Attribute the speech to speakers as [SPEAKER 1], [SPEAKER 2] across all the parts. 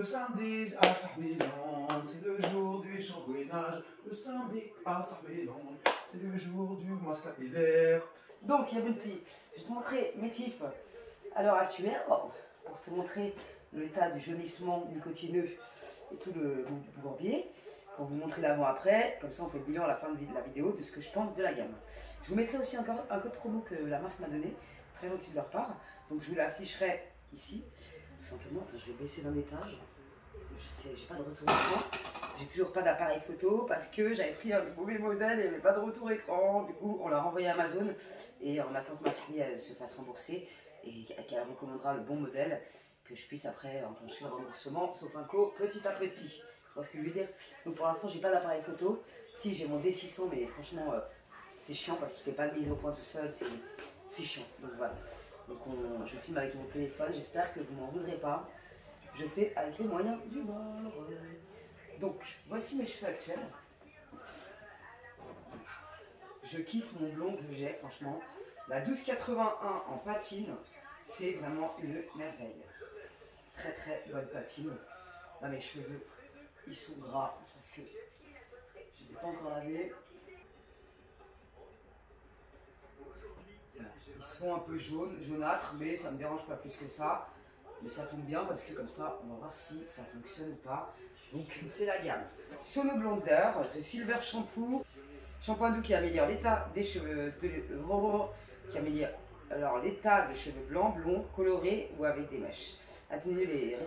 [SPEAKER 1] Le samedi à Sarmélande, c'est le jour du chambouinage. Le samedi à Sarmélande, c'est le jour du masque capillaire.
[SPEAKER 2] Donc, Yabulti, je vais te montrer mes tifs à l'heure actuelle pour te montrer l'état du jaunissement nicotineux et tout le bourbier. Pour vous montrer l'avant-après, comme ça on fait le bilan à la fin de la vidéo de ce que je pense de la gamme. Je vous mettrai aussi encore un code promo que la marque m'a donné, très gentil de leur part. Donc je vous l'afficherai ici, tout simplement. Enfin, je vais baisser d'un étage. J'ai pas de retour écran. J'ai toujours pas d'appareil photo parce que j'avais pris un mauvais modèle et il n'y avait pas de retour écran. Du coup, on l'a renvoyé à Amazon et on attend que ma fille se fasse rembourser et qu'elle recommandera le bon modèle, que je puisse après enclencher le remboursement, sauf un co petit à petit. Tu vois ce que je veux dire? Donc pour l'instant, j'ai pas d'appareil photo. Si, j'ai mon D600, mais franchement, c'est chiant parce qu'il fait pas de mise au point tout seul. C'est chiant. Donc voilà. Donc je filme avec mon téléphone. J'espère que vous m'en voudrez pas. Je fais avec les moyens du bord. Donc, voici mes cheveux actuels. Je kiffe mon blond que j'ai, franchement. La 1281 en patine, c'est vraiment une merveille. Très très bonne patine. Là, mes cheveux, ils sont gras parce que je ne les ai pas encore lavés. Ils sont un peu jaunâtres, mais ça ne me dérange pas plus que ça. Mais ça tombe bien parce que comme ça, on va voir si ça fonctionne ou pas. Donc c'est la gamme Sono Blonder, The Silver Shampoo. Shampoing doux qui améliore l'état des cheveux, qui améliore l'état des cheveux blancs, blonds, colorés ou avec des mèches. Atténuer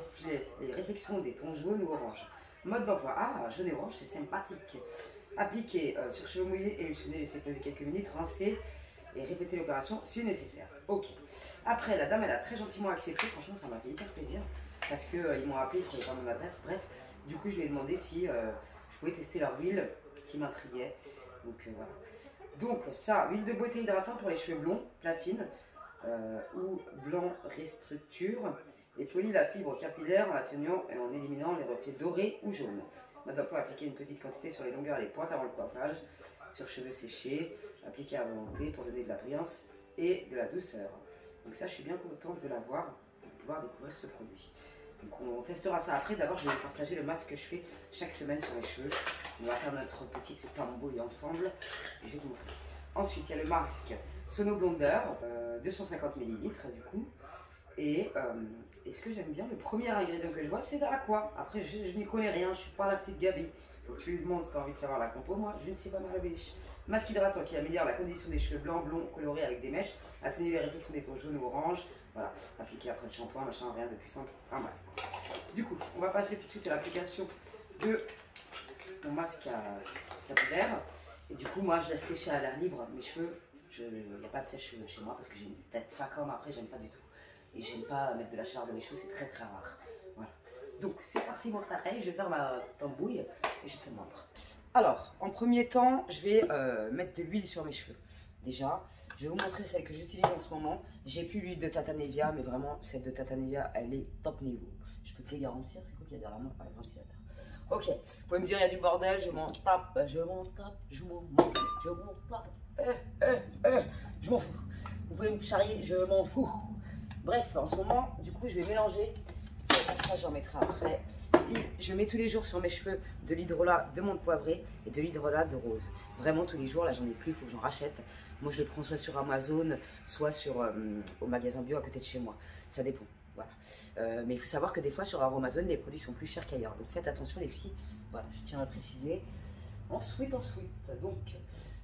[SPEAKER 2] les réflexions des tons jaunes ou orange. Mode d'emploi. Ah, jaune et orange, c'est sympathique. Appliquer sur cheveux mouillés, émulsionner, laisser poser quelques minutes, rincer et répéter l'opération si nécessaire. Ok. Après, la dame, elle a très gentiment accepté. Franchement, ça m'a fait hyper plaisir parce qu'ils m'ont appelé, ils ne trouvaient pas mon adresse. Bref, du coup, je lui ai demandé si je pouvais tester leur huile qui m'intriguait. Donc voilà. Donc ça, huile de beauté hydratante pour les cheveux blonds, platine ou blanc restructure et polie la fibre capillaire en atténuant et en éliminant les reflets dorés ou jaunes. Mode d'emploi, appliquer une petite quantité sur les longueurs et les pointes avant le coiffage, sur cheveux séchés, appliquer à volonté pour donner de la brillance et de la douceur. Donc ça, je suis bien contente de l'avoir, de pouvoir découvrir ce produit. Donc on testera ça après. D'abord, je vais vous partager le masque que je fais chaque semaine sur les cheveux. On va faire notre petite tambouille ensemble et je vais te montrer. Ensuite, il y a le masque Sono Blonder, 250 ml du coup. Et ce que j'aime bien, le premier ingrédient que je vois, c'est de l'aqua. Après, je n'y connais rien, je ne suis pas la petite Gabi. Donc tu lui demandes si tu as envie de savoir la compo, moi je ne sais pas ma biche. Masque hydratant qui améliore la condition des cheveux blancs, blonds, colorés avec des mèches, atténue les réflexions des tons jaunes ou orange. Voilà, appliqué après le shampoing, machin, rien de plus simple, un masque. Du coup, on va passer tout de suite à l'application de mon masque capillaire. Et du coup, moi je laisse sécher à l'air libre mes cheveux. Il n'y a pas de sèche-cheveux chez moi parce que j'ai une tête comme après, j'aime pas du tout. Et j'aime pas mettre de la chaleur de mes cheveux, c'est très très rare. Voilà. Donc c'est parti mon carré, je vais faire ma tambouille et je te montre. Alors, en premier temps, je vais mettre de l'huile sur mes cheveux. Déjà, je vais vous montrer celle que j'utilise en ce moment. J'ai plus l'huile de Tatanevia, mais vraiment, celle de Tatanevia, elle est top niveau. Je peux te le garantir, c'est quoi qu'il y a derrière moi? Ah, le ventilateur. Ok, vous pouvez me dire, il y a du bordel, je m'en tape, je m'en tape, je m'en manque, je m'en tape, je m'en fous. Vous pouvez me charrier, je m'en fous. Bref, en ce moment, du coup, je vais mélanger. C'est pour ça, j'en mettrai après. Et je mets tous les jours sur mes cheveux de l'hydrolat de menthe poivrée et de l'hydrolat de rose. Vraiment tous les jours, là j'en ai plus, il faut que j'en rachète. Moi je le prends soit sur Amazon, soit au magasin bio à côté de chez moi. Ça dépend, voilà. Mais il faut savoir que des fois sur Amazon, les produits sont plus chers qu'ailleurs. Donc faites attention les filles, voilà, je tiens à le préciser. Ensuite, donc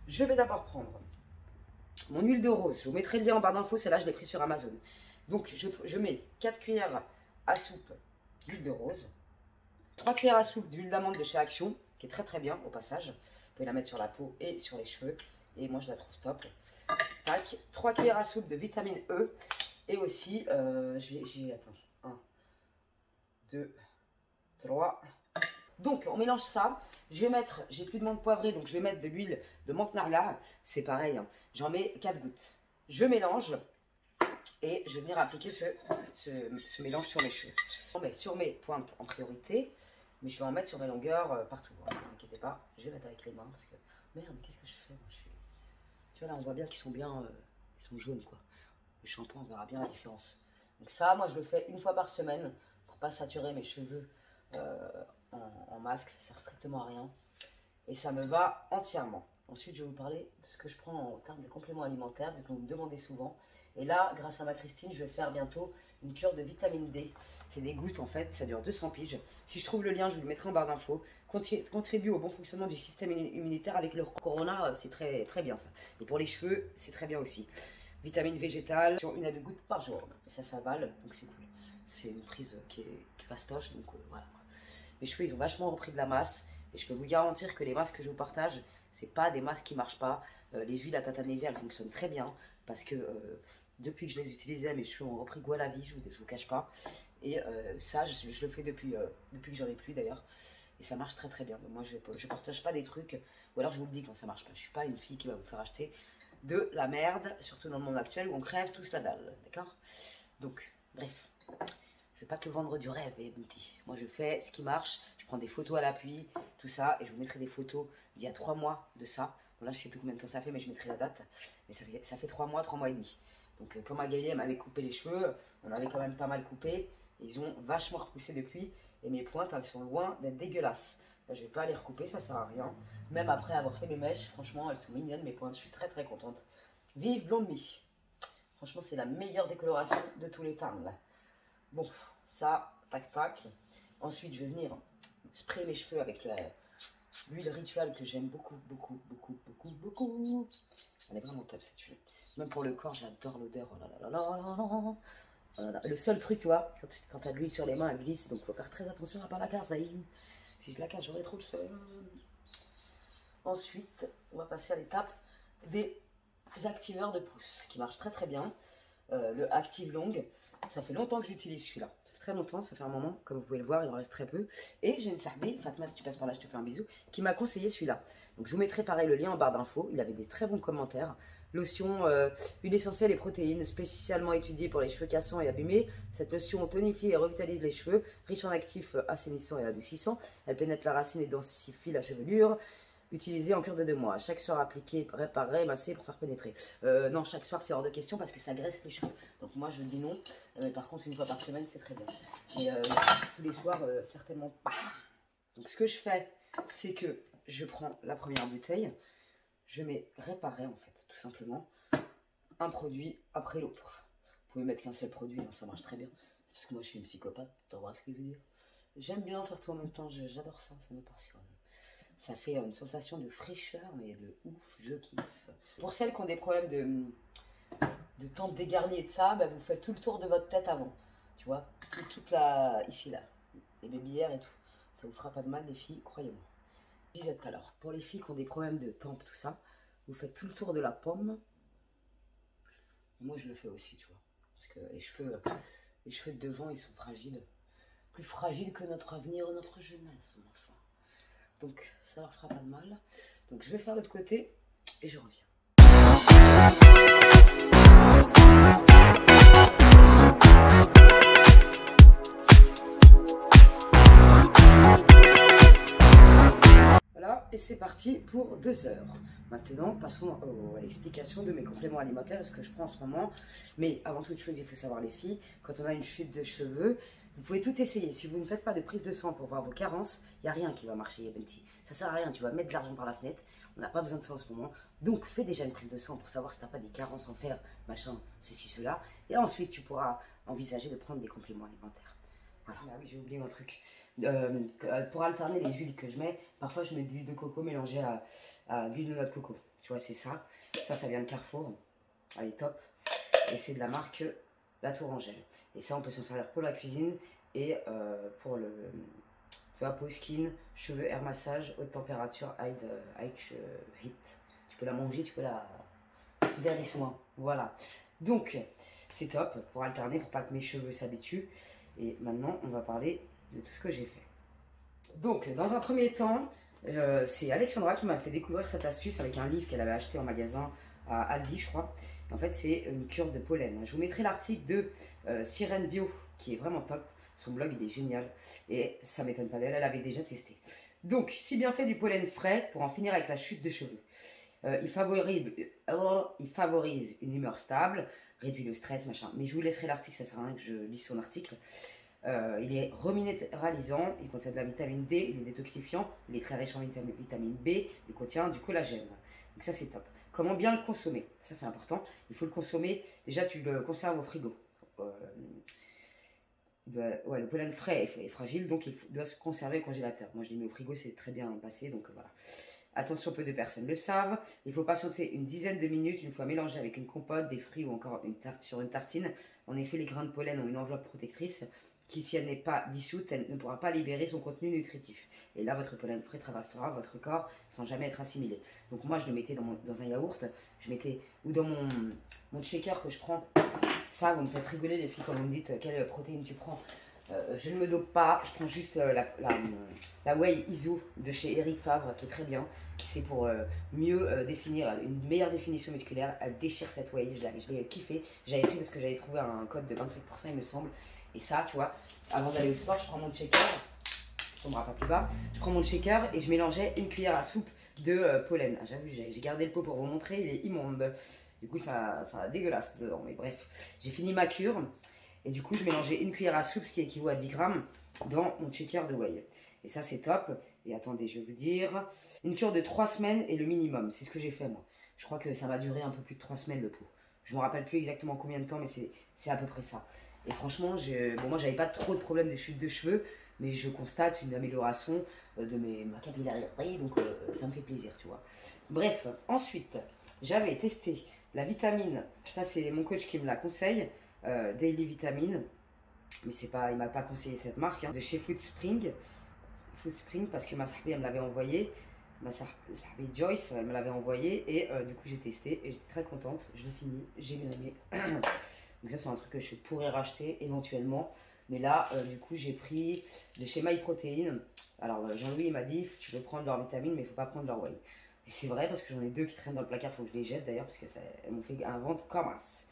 [SPEAKER 2] je vais d'abord prendre mon huile de rose. Je vous mettrai le lien en barre d'infos, celle-là je l'ai pris sur Amazon. Donc je mets 4 cuillères à soupe d'huile de rose. 3 cuillères à soupe d'huile d'amande de chez Action, qui est très très bien au passage. Vous pouvez la mettre sur la peau et sur les cheveux. Et moi je la trouve top. Tac. 3 cuillères à soupe de vitamine E. Et aussi, attends, 1, 2, 3. Donc on mélange ça. Je vais mettre, j'ai plus de menthe poivrée, donc je vais mettre de l'huile de menthe narla. C'est pareil, hein. J'en mets 4 gouttes. Je mélange. Et je vais venir appliquer ce mélange sur mes cheveux. Je mets sur mes pointes en priorité, mais je vais en mettre sur mes longueurs partout. Ne vous inquiétez pas, je vais mettre avec les mains parce que merde, qu'est-ce que je fais moi, Tu vois là, on voit bien qu'ils sont bien, ils sont jaunes quoi. Le shampoing, on verra bien la différence. Donc ça, moi je le fais une fois par semaine pour pas saturer mes cheveux en masque, ça sert strictement à rien. Et ça me va entièrement. Ensuite, je vais vous parler de ce que je prends en termes de compléments alimentaires, vu que vous me demandez souvent. Et là, grâce à ma Christine, je vais faire bientôt une cure de vitamine D. C'est des gouttes en fait, ça dure 200 piges. Si je trouve le lien, je vous le mettrai en barre d'infos. Contribue au bon fonctionnement du système immunitaire avec le corona, c'est très, très bien ça. Et pour les cheveux, c'est très bien aussi. Vitamine végétale, une à deux gouttes par jour. Et ça s'avale, donc c'est cool. C'est une prise qui est fastoche, donc voilà. Mes cheveux, ils ont vachement repris de la masse. Et je peux vous garantir que les masques que je vous partage, c'est pas des masques qui marchent pas. Les huiles à Tataneve, elles fonctionnent très bien. Parce que depuis que je les utilisais, mes cheveux ont repris goût à la vie, je vous cache pas. Et ça, je le fais depuis que j'en ai plus d'ailleurs. Et ça marche très très bien. Donc moi, je partage pas des trucs, ou alors je vous le dis quand ça marche pas. Je suis pas une fille qui va vous faire acheter de la merde, surtout dans le monde actuel où on crève tous la dalle. D'accord? Donc, bref. Je vais pas te vendre du rêve, Bunty. Moi, je fais ce qui marche. Je prends des photos à l'appui, tout ça. Et je vous mettrai des photos d'il y a 3 mois de ça. Bon, là, je sais plus combien de temps ça fait, mais je mettrai la date. Mais ça fait 3 mois et demi. Donc, quand Magali, elle m'avait coupé les cheveux, on avait quand même pas mal coupé. Et ils ont vachement repoussé depuis. Et mes pointes, elles sont loin d'être dégueulasses. Là, je vais pas les recouper, ça sert à rien. Même après avoir fait mes mèches, franchement, elles sont mignonnes, mes pointes. Je suis très très contente. Vive Blonde Me. Franchement, c'est la meilleure décoloration de tous les temps, là. Bon, ça, tac tac. Ensuite, je vais venir sprayer mes cheveux avec l'huile rituelle que j'aime beaucoup. Elle est vraiment top cette huile. Même pour le corps, j'adore l'odeur. Oh là là là là là là. Oh là là. Le seul truc, tu vois, quand tu as de l'huile sur les mains, elle glisse. Donc, il faut faire très attention à ne pas la casser. Si je la casse, j'aurai trop le seul. Ensuite, on va passer à l'étape des activeurs de pouce qui marchent très très bien. Le Active Long, ça fait longtemps que j'utilise celui-là. Ça fait très longtemps, ça fait un moment, comme vous pouvez le voir, il en reste très peu. Et j'ai une Sarbi, Fatma, si tu passes par là, je te fais un bisou, qui m'a conseillé celui-là. Donc je vous mettrai pareil le lien en barre d'infos. Il avait des très bons commentaires. Lotion, huile essentielle et protéines, spécialement étudiée pour les cheveux cassants et abîmés. Cette lotion tonifie et revitalise les cheveux, riche en actifs assainissants et adoucissants. Elle pénètre la racine et densifie la chevelure. Utilisé en cure de 2 mois. Chaque soir appliqué, réparé, massé pour faire pénétrer. Non, chaque soir c'est hors de question parce que ça graisse les cheveux. Donc moi je dis non. Par contre, une fois par semaine c'est très bien. Mais tous les soirs, certainement pas. Donc ce que je fais, c'est que je prends la première bouteille. Je mets réparer en fait, tout simplement. Un produit après l'autre. Vous pouvez mettre qu'un seul produit, hein, ça marche très bien. C'est parce que moi je suis une psychopathe, tu vois ce que je veux dire. J'aime bien faire tout en même temps, j'adore ça, ça me passionne. Ça fait une sensation de fraîcheur, mais de ouf, je kiffe. Pour celles qui ont des problèmes de tempes dégarnies et de ça, bah, vous faites tout le tour de votre tête avant. Tu vois, toute la... ici, là, les babyères et tout. Ça vous fera pas de mal, les filles, croyez-moi. Je disais tout à l'heure, pour les filles qui ont des problèmes de tempes, tout ça, vous faites tout le tour de la pomme. Moi, je le fais aussi, tu vois. Parce que les cheveux de devant, ils sont fragiles. Plus fragiles que notre avenir, notre jeunesse, mon enfant. Donc ça leur fera pas de mal. Donc je vais faire l'autre côté et je reviens. Voilà, et c'est parti pour 2 heures. Maintenant, passons à l'explication de mes compléments alimentaires et ce que je prends en ce moment. Mais avant toute chose, il faut savoir les filles, quand on a une chute de cheveux, vous pouvez tout essayer. Si vous ne faites pas de prise de sang pour voir vos carences, il n'y a rien qui va marcher, Yabenti. Ça sert à rien, tu vas mettre de l'argent par la fenêtre. On n'a pas besoin de ça en ce moment. Donc, fais déjà une prise de sang pour savoir si tu n'as pas des carences en fer, machin, ceci, cela. Et ensuite, tu pourras envisager de prendre des compléments alimentaires. Voilà. Ah oui, j'ai oublié un truc. Pour alterner les huiles que je mets, parfois je mets de l'huile de coco mélangée à l'huile de noix de coco. Tu vois, c'est ça. Ça vient de Carrefour. Elle est top. Et c'est de la marque La Tourangelle. Et ça, on peut s'en servir pour la cuisine et pour le peau, skin, cheveux, air massage, haute température, heat. Tu peux la manger, tu peux faire des soins. Voilà. Donc, c'est top pour alterner, pour pas que mes cheveux s'habituent. Et maintenant, on va parler de tout ce que j'ai fait. Donc, dans un premier temps, c'est Alexandra qui m'a fait découvrir cette astuce avec un livre qu'elle avait acheté en magasin à Aldi, je crois. En fait, c'est une cure de pollen. Je vous mettrai l'article de Sirène Bio, qui est vraiment top. Son blog, il est génial. Et ça ne m'étonne pas d'elle, elle avait déjà testé. Donc, si bien fait du pollen frais pour en finir avec la chute de cheveux. Il favorise une humeur stable, réduit le stress, machin. Mais je vous laisserai l'article, ça sert à rien que je lise son article. Il est reminéralisant, il contient de la vitamine D, il est détoxifiant, il est très riche en vitamine B, il contient du collagène. Donc ça c'est top. Comment bien le consommer? Ça c'est important. Il faut le consommer, déjà tu le conserves au frigo. Ouais, le pollen frais est fragile, donc doit se conserver au congélateur. Moi je l'ai mis au frigo, c'est très bien passé, donc voilà. Attention, peu de personnes le savent. Il faut patienter une dizaine de minutes une fois mélangé avec une compote, des fruits ou encore sur une tartine. En effet, les grains de pollen ont une enveloppe protectrice qui, si elle n'est pas dissoute, elle ne pourra pas libérer son contenu nutritif. Et là, votre pollen frais traversera votre corps sans jamais être assimilé. Donc moi, je le mettais dans un yaourt, je mettais, ou dans mon shaker que je prends. Ça, vous me faites rigoler les filles quand vous me dites quelle protéine tu prends. Je ne me dope pas, je prends juste la whey ISO de chez Eric Favre qui est très bien, qui c'est pour mieux définir, une meilleure définition musculaire. Elle déchire cette whey, je l'ai kiffé. J'avais pris parce que j'avais trouvé un code de 27% il me semble. Et ça, tu vois, avant d'aller au sport, je prends mon shaker, ça tombera pas plus bas, je prends mon shaker et je mélangeais une cuillère à soupe de pollen. Ah, j'avoue, j'ai gardé le pot pour vous montrer, il est immonde. Du coup, ça dégueulasse dedans, mais bref. J'ai fini ma cure. Et du coup, je mélangeais une cuillère à soupe, ce qui équivaut à 10 grammes, dans mon shaker de whey. Et ça, c'est top. Et attendez, je vais vous dire, une cure de 3 semaines est le minimum. C'est ce que j'ai fait, moi. Je crois que ça va durer un peu plus de 3 semaines, le pot. Je ne me rappelle plus exactement combien de temps, mais c'est à peu près ça. Et franchement, moi, j'avais pas trop de problèmes de chute de cheveux, mais je constate une amélioration de ma capillarité, donc ça me fait plaisir, tu vois. Bref, ensuite, j'avais testé la vitamine. Ça, c'est mon coach qui me la conseille. Daily Vitamine, mais c'est pas, il m'a pas conseillé cette marque, hein, de chez Foodspring parce que ma sahbi elle me l'avait envoyé, ma sahbi Joyce elle me l'avait envoyé et du coup j'ai testé et j'étais très contente, je l'ai fini, j'ai bien aimé. Donc ça c'est un truc que je pourrais racheter éventuellement, mais là du coup j'ai pris de chez MyProtein. Alors Jean-Louis il m'a dit tu peux prendre leur vitamine mais il faut pas prendre leur whey. Et c'est vrai parce que j'en ai deux qui traînent dans le placard, faut que je les jette d'ailleurs parce qu'elles m'ont fait un ventre comme as.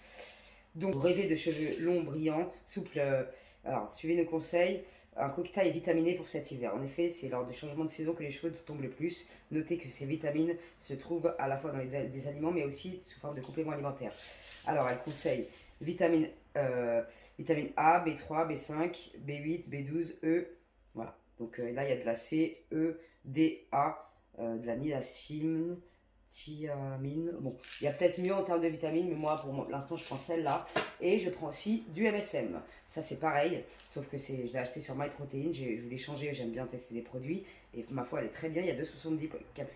[SPEAKER 2] Donc, rêvez de cheveux longs, brillants, souples. Alors, suivez nos conseils. Un cocktail vitaminé pour cet hiver. En effet, c'est lors du changement de saison que les cheveux tombent le plus. Notez que ces vitamines se trouvent à la fois dans des aliments, mais aussi sous forme de compléments alimentaires. Alors, elle conseille vitamine A, B3, B5, B8, B12, E. Voilà. Donc là, il y a de la C, E, D, A, de la niacine. Thiamine. Bon, il y a peut-être mieux en termes de vitamines, mais moi, pour l'instant, je prends celle-là. Et je prends aussi du MSM. Ça, c'est pareil, sauf que je l'ai acheté sur MyProtein. Je voulais changer, j'aime bien tester des produits. Et ma foi, elle est très bien. Il y a 270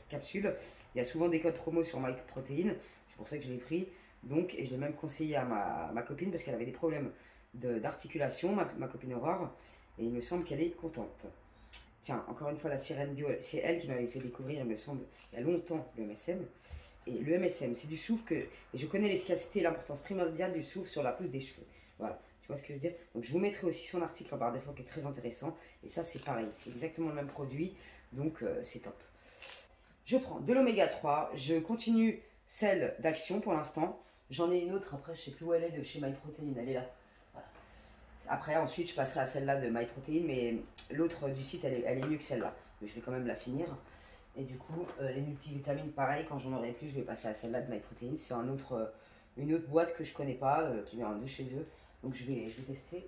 [SPEAKER 2] capsules. Il y a souvent des codes promo sur MyProtein. C'est pour ça que je l'ai pris. Donc, et je l'ai même conseillé à ma copine parce qu'elle avait des problèmes d'articulation, ma copine Aurore. Et il me semble qu'elle est contente. Tiens, encore une fois, la Sirène Bio, c'est elle qui m'avait fait découvrir, il me semble, il y a longtemps, le MSM. Et le MSM, c'est du soufre et je connais l'efficacité et l'importance primordiale du soufre sur la pousse des cheveux. Voilà, tu vois ce que je veux dire? Donc je vous mettrai aussi son article en barre d'infos qui est très intéressant. Et ça, c'est pareil, c'est exactement le même produit, donc c'est top. Je prends de l'oméga 3, je continue celle d'Action pour l'instant. J'en ai une autre, après, je sais plus où elle est, de chez MyProtein, elle est là. Après, ensuite, je passerai à celle-là de MyProtein, mais l'autre du site, elle est mieux que celle-là. Mais je vais quand même la finir. Et du coup, les multivitamines, pareil, quand j'en aurai plus, je vais passer à celle-là de MyProtein. C'est une autre boîte que je connais pas, qui vient de chez eux. Donc je vais tester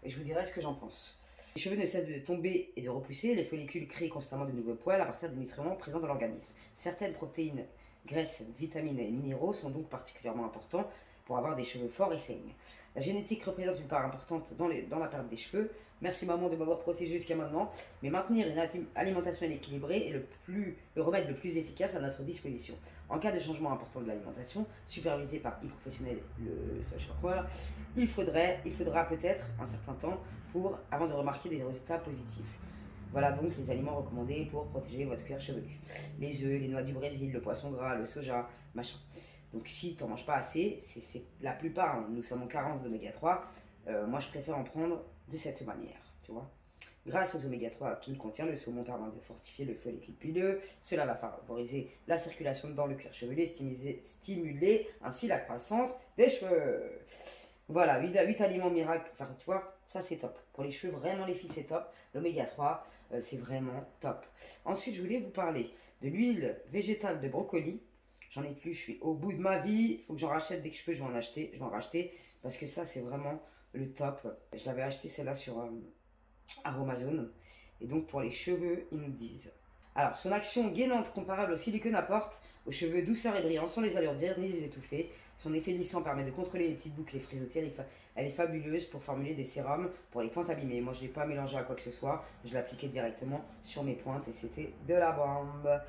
[SPEAKER 2] et je vous dirai ce que j'en pense. Les cheveux ne cessent de tomber et de repousser. Les follicules créent constamment de nouveaux poils à partir des nutriments présents dans l'organisme. Certaines protéines, graisses, vitamines et minéraux sont donc particulièrement importants pour avoir des cheveux forts et sains. La génétique représente une part importante dans la perte des cheveux. Merci maman de m'avoir protégé jusqu'à maintenant. Mais maintenir une alimentation équilibrée est le remède le plus efficace à notre disposition. En cas de changement important de l'alimentation, supervisé par e-professionnel, il faudra peut-être un certain temps avant de remarquer des résultats positifs. Voilà donc les aliments recommandés pour protéger votre cuir chevelu. Les œufs, les noix du Brésil, le poisson gras, le soja, machin. Donc si tu n'en manges pas assez, c'est la plupart, hein, nous sommes en carence d'oméga 3, moi je préfère en prendre de cette manière, tu vois. Grâce aux oméga 3 qu'il contient, le saumon permet de fortifier le follicule pileux, cela va favoriser la circulation dans le cuir chevelu et stimuler ainsi la croissance des cheveux. Voilà, 8 aliments miracles, enfin tu vois, ça c'est top. Pour les cheveux, vraiment les filles c'est top. L'oméga 3, c'est vraiment top. Ensuite, je voulais vous parler de l'huile végétale de brocoli. j'en ai plus, je suis au bout de ma vie, il faut que j'en rachète dès que je peux, je vais en acheter, je vais en racheter, parce que ça c'est vraiment le top. Je l'avais acheté celle-là sur Aromazone, et donc pour les cheveux, ils nous disent. Alors, son action gainante comparable au silicone apporte aux cheveux douceur et brillance sans les alourdir ni les étouffer. Son effet lissant permet de contrôler les petites boucles et frisottis. Elle est fabuleuse pour formuler des sérums pour les pointes abîmées. Moi, je ne l'ai pas mélangé à quoi que ce soit. Je l'appliquais directement sur mes pointes et c'était de la bombe.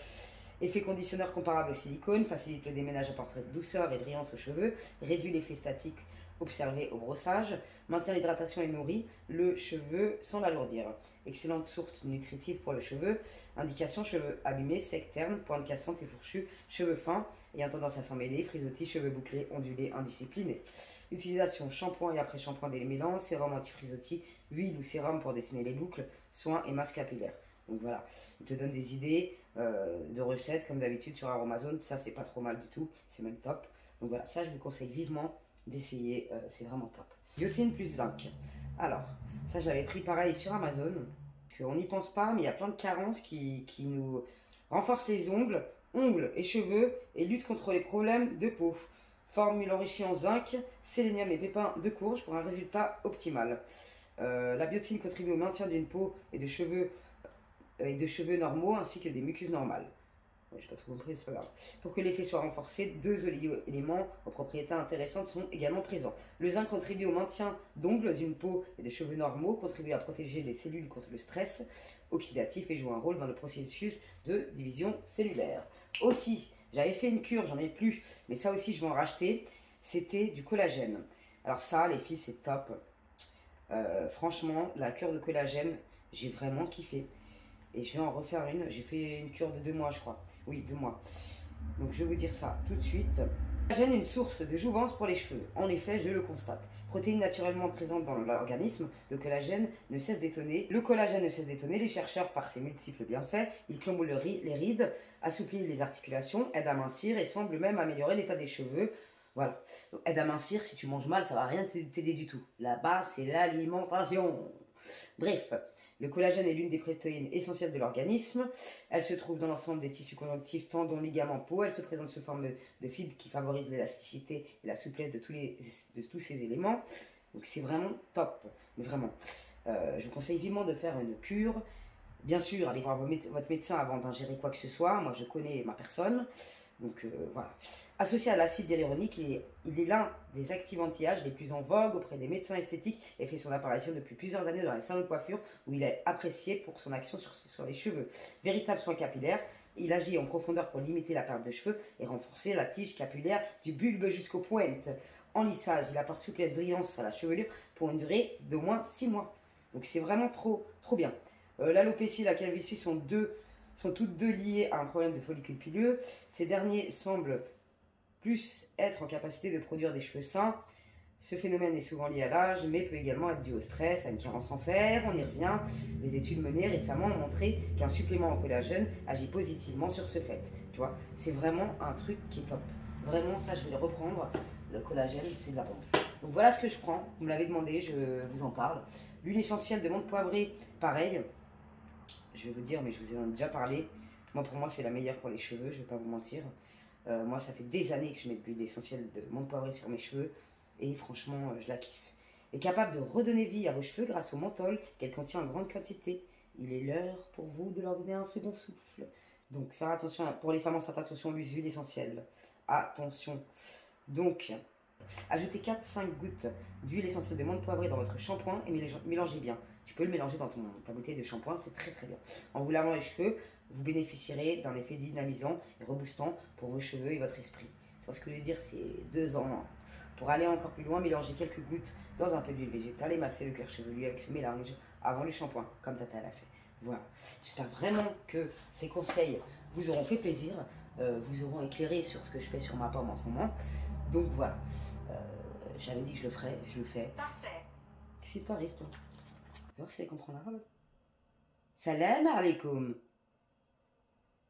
[SPEAKER 2] Effet conditionneur comparable au silicone, facilite le déménage, apporte douceur et brillance aux cheveux, réduit l'effet statique observé au brossage, maintient l'hydratation et nourrit le cheveu sans l'alourdir. Excellente source nutritive pour le cheveu. Indication: cheveux abîmés, secs, ternes, pointes cassantes et fourchues, cheveux fins ayant tendance à s'en mêler, frisottis, cheveux bouclés, ondulés, indisciplinés. Utilisation: shampoing et après-shampoing démêlant, sérum anti-frisottis, huile ou sérum pour dessiner les boucles, soins et masque capillaire. Donc voilà, il te donne des idées de recettes comme d'habitude sur Aromazone. Ça, c'est pas trop mal du tout, c'est même top. Donc voilà, ça je vous conseille vivement d'essayer, c'est vraiment top. Biotine plus zinc. Alors, ça j'avais pris pareil sur Amazon. On n'y pense pas, mais il y a plein de carences qui nous renforcent les ongles et cheveux et lutte contre les problèmes de peau. Formule enrichie en zinc, sélénium et pépins de courge pour un résultat optimal. La biotine contribue au maintien d'une peau et de cheveux normaux ainsi que des muqueuses normales. Ouais, je n'ai pas trop compris, c'est pas grave. Pour que l'effet soit renforcé, 2 oligo-éléments aux propriétés intéressantes sont également présents. Le zinc contribue au maintien d'ongles, d'une peau et des cheveux normaux, contribue à protéger les cellules contre le stress oxydatif et joue un rôle dans le processus de division cellulaire. Aussi, j'avais fait une cure, j'en ai plus, mais ça aussi je vais en racheter. C'était du collagène. Alors ça, les filles, c'est top. Franchement, la cure de collagène, j'ai vraiment kiffé. Et je vais en refaire une. J'ai fait une cure de 2 mois, je crois. Oui, 2 mois. Donc je vais vous dire ça tout de suite. Le collagène est une source de jouvence pour les cheveux. En effet, je le constate. Protéine naturellement présente dans l'organisme, le collagène ne cesse d'étonner. Les chercheurs par ses multiples bienfaits. Il comble les rides, assouplit les articulations, aide à mincir et semble même améliorer l'état des cheveux. Voilà. Donc, aide à mincir, si tu manges mal, ça va rien t'aider du tout. Là-bas, c'est l'alimentation. Bref. Le collagène est l'une des protéines essentielles de l'organisme. Elle se trouve dans l'ensemble des tissus conjonctifs, tendons, ligaments, peau. Elle se présente sous forme de fibres qui favorisent l'élasticité et la souplesse de tous ces éléments. Donc c'est vraiment top, mais vraiment. Je vous conseille vivement de faire une cure. Bien sûr, allez voir votre médecin avant d'ingérer quoi que ce soit. Moi, je connais ma personne. Donc voilà. Associé à l'acide hyaluronique, il est l'un des actifs anti-âge les plus en vogue auprès des médecins esthétiques et fait son apparition depuis plusieurs années dans les salons de coiffure où il est apprécié pour son action sur les cheveux. Véritable soin capillaire, il agit en profondeur pour limiter la perte de cheveux et renforcer la tige capillaire du bulbe jusqu'aux pointes. En lissage, il apporte souplesse, brillance à la chevelure pour une durée d'au moins 6 mois. Donc c'est vraiment trop bien. L'alopécie et la calvitie sont toutes deux liées à un problème de follicule pileux. Ces derniers semblent plus être en capacité de produire des cheveux sains. Ce phénomène est souvent lié à l'âge, mais peut également être dû au stress, à une carence en fer. On y revient. Des études menées récemment ont montré qu'un supplément en collagène agit positivement sur ce fait. Tu vois, c'est vraiment un truc qui est top. Vraiment, ça, je vais le reprendre. Le collagène, c'est de la bombe. Donc voilà ce que je prends. Vous me l'avez demandé, je vous en parle. L'huile essentielle de menthe poivrée, pareil. Je vais vous dire, mais je vous en ai déjà parlé. Moi, pour moi, c'est la meilleure pour les cheveux, je ne vais pas vous mentir. Moi, ça fait des années que je mets de l'huile essentielle de menthe poivrée sur mes cheveux. Et franchement, je la kiffe. Est capable de redonner vie à vos cheveux grâce au menthol qu'elle contient en grande quantité. Il est l'heure pour vous de leur donner un second souffle. Donc, faire attention, pour les femmes enceintes, attention aux huiles essentielles. Attention. Donc, ajoutez 4-5 gouttes d'huile essentielle de menthe poivrée dans votre shampoing et mélangez bien. Tu peux le mélanger dans ta bouteille de shampoing, c'est très bien. En vous lavant les cheveux, vous bénéficierez d'un effet dynamisant et reboostant pour vos cheveux et votre esprit. Tu vois ce que je veux dire, c'est 2 ans. Pour aller encore plus loin, mélangez quelques gouttes dans un peu d'huile végétale et massez le cuir chevelu avec ce mélange avant le shampoing, comme Tata l'a fait. Voilà. J'espère vraiment que ces conseils vous auront fait plaisir, vous auront éclairé sur ce que je fais sur ma pomme en ce moment. Donc voilà. J'avais dit que je le ferais, je le fais.
[SPEAKER 3] Parfait.
[SPEAKER 2] Qu'est-ce qui t'arrive, toi? Tu sais comprendre l'arabe? Salam alaikum.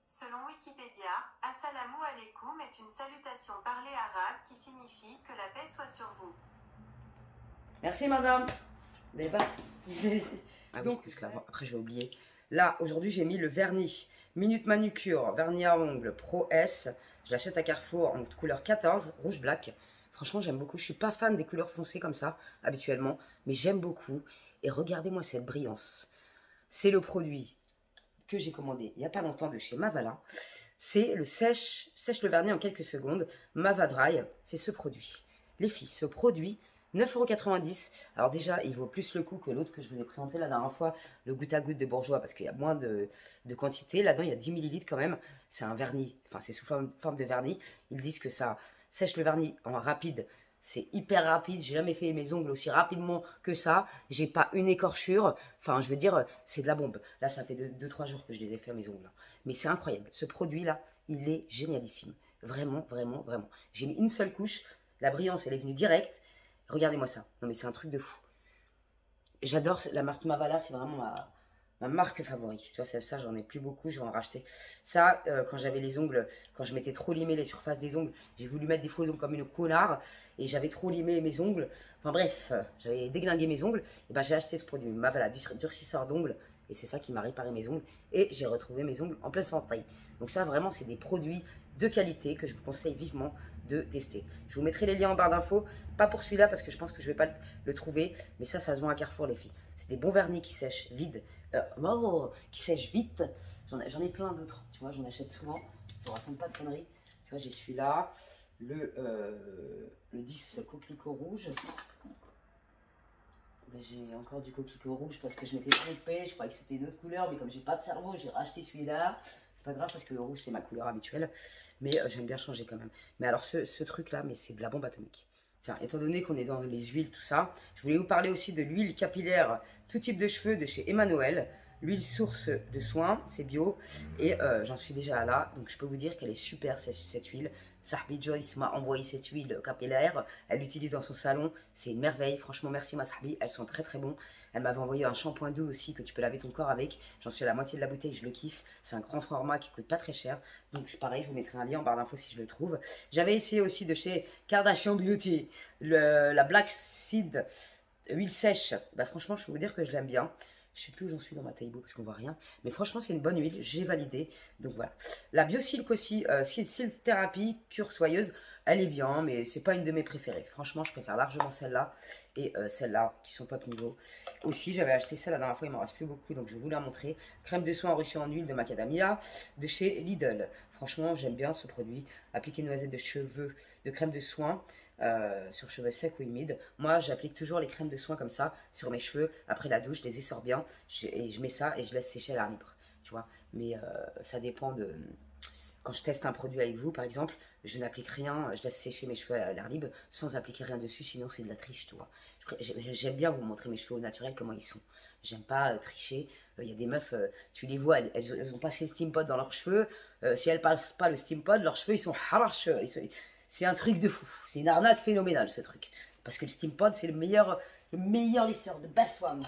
[SPEAKER 3] Selon Wikipédia, Assalamu alaikum est une salutation parlée arabe qui signifie que la paix soit sur vous.
[SPEAKER 2] Merci madame. Débat. Donc, parce que après je vais oublier. Là, aujourd'hui, j'ai mis le vernis Minute Manucure, vernis à ongles Pro S. Je l'achète à Carrefour en couleur 14, rouge black. Franchement, j'aime beaucoup. Je suis pas fan des couleurs foncées comme ça, habituellement. Mais j'aime beaucoup. Et regardez-moi cette brillance. C'est le produit que j'ai commandé il n'y a pas longtemps de chez Mavala. C'est le sèche le vernis en quelques secondes. Mava Dry, c'est ce produit. Les filles, ce produit, 9,90 €. Alors déjà, il vaut plus le coup que l'autre que je vous ai présenté la dernière fois, le goutte à goutte de Bourjois, parce qu'il y a moins de quantité. Là-dedans, il y a 10 ml quand même. C'est un vernis, enfin c'est sous forme de vernis. Ils disent que ça sèche le vernis en rapide. C'est hyper rapide, j'ai jamais fait mes ongles aussi rapidement que ça. J'ai pas une écorchure, enfin je veux dire, c'est de la bombe. Là, ça fait 2-3 jours que je les ai fait mes ongles. Mais c'est incroyable, ce produit-là, il est génialissime. Vraiment, vraiment, vraiment. J'ai mis une seule couche, la brillance, elle est venue direct. Regardez-moi ça, non mais c'est un truc de fou. J'adore la marque Mavala, c'est vraiment ma marque favorite. Tu vois, ça j'en ai plus beaucoup, je vais en racheter. Ça, quand j'avais les ongles, quand je m'étais trop limé les surfaces des ongles, j'ai voulu mettre des faux ongles comme une connard et j'avais trop limé mes ongles. Enfin bref, j'avais déglingué mes ongles. Et ben j'ai acheté ce produit Mavala, durcisseur d'ongles, et c'est ça qui m'a réparé mes ongles. Et j'ai retrouvé mes ongles en pleine santé. Donc ça, vraiment, c'est des produits de qualité que je vous conseille vivement de tester. Je vous mettrai les liens en barre d'infos, pas pour celui-là parce que je pense que je ne vais pas le trouver, mais ça se vend à Carrefour les filles. C'est des bons vernis qui sèchent vite, qui sèchent vite. J'en ai plein d'autres, tu vois, j'en achète souvent, je ne raconte pas de conneries. Tu vois, j'ai celui-là, le 10 coquelicot rouge. Ben, j'ai encore du coquelicot rouge parce que je m'étais trompée, je croyais que c'était une autre couleur, mais comme j'ai pas de cerveau, j'ai racheté celui-là. C'est pas grave parce que le rouge c'est ma couleur habituelle, mais j'aime bien changer quand même. Mais alors ce truc là, mais c'est de la bombe atomique. Tiens, étant donné qu'on est dans les huiles, tout ça, je voulais vous parler aussi de l'huile capillaire tout type de cheveux de chez Emmanuel. L'huile source de soin, c'est bio, et j'en suis déjà là, donc je peux vous dire qu'elle est super cette huile. Sahbi Joyce m'a envoyé cette huile capillaire, elle l'utilise dans son salon, c'est une merveille, franchement merci ma Sahbi, elles sont très très bons. Elle m'avait envoyé un shampoing doux aussi que tu peux laver ton corps avec, j'en suis à la moitié de la bouteille, je le kiffe, c'est un grand format qui coûte pas très cher, donc pareil je vous mettrai un lien en barre d'infos si je le trouve. J'avais essayé aussi de chez Kardashian Beauty, la Black Seed huile sèche, bah, franchement je peux vous dire que je l'aime bien. Je sais plus où j'en suis dans ma taille parce qu'on voit rien. Mais franchement, c'est une bonne huile. J'ai validé. Donc voilà. La Biosilk aussi, Silk Therapy, cure soyeuse. Elle est bien, mais c'est pas une de mes préférées. Franchement, je préfère largement celle-là et celle-là qui sont top niveau. Aussi, j'avais acheté celle la dernière fois. Il m'en reste plus beaucoup, donc je vais vous la montrer. Crème de soin enrichie en huile de macadamia de chez Lidl. Franchement, j'aime bien ce produit. Appliquer noisette de cheveux, de crème de soin. Sur cheveux secs ou humides. Moi, j'applique toujours les crèmes de soin comme ça sur mes cheveux. Après la douche, je les essore bien et je mets ça et je laisse sécher à l'air libre. Tu vois, mais ça dépend de... Quand je teste un produit avec vous, par exemple, je n'applique rien, je laisse sécher mes cheveux à l'air libre sans appliquer rien dessus, sinon c'est de la triche, tu vois. J'aime bien vous montrer mes cheveux au naturel, comment ils sont. J'aime pas tricher. Il y a des meufs, tu les vois, elles ont passé le steam pod dans leurs cheveux. Si elles passent pas le steam pod, leurs cheveux, ils sont harash. C'est un truc de fou. C'est une arnaque phénoménale, ce truc. Parce que le steam pod, c'est le meilleur lisseur de best one.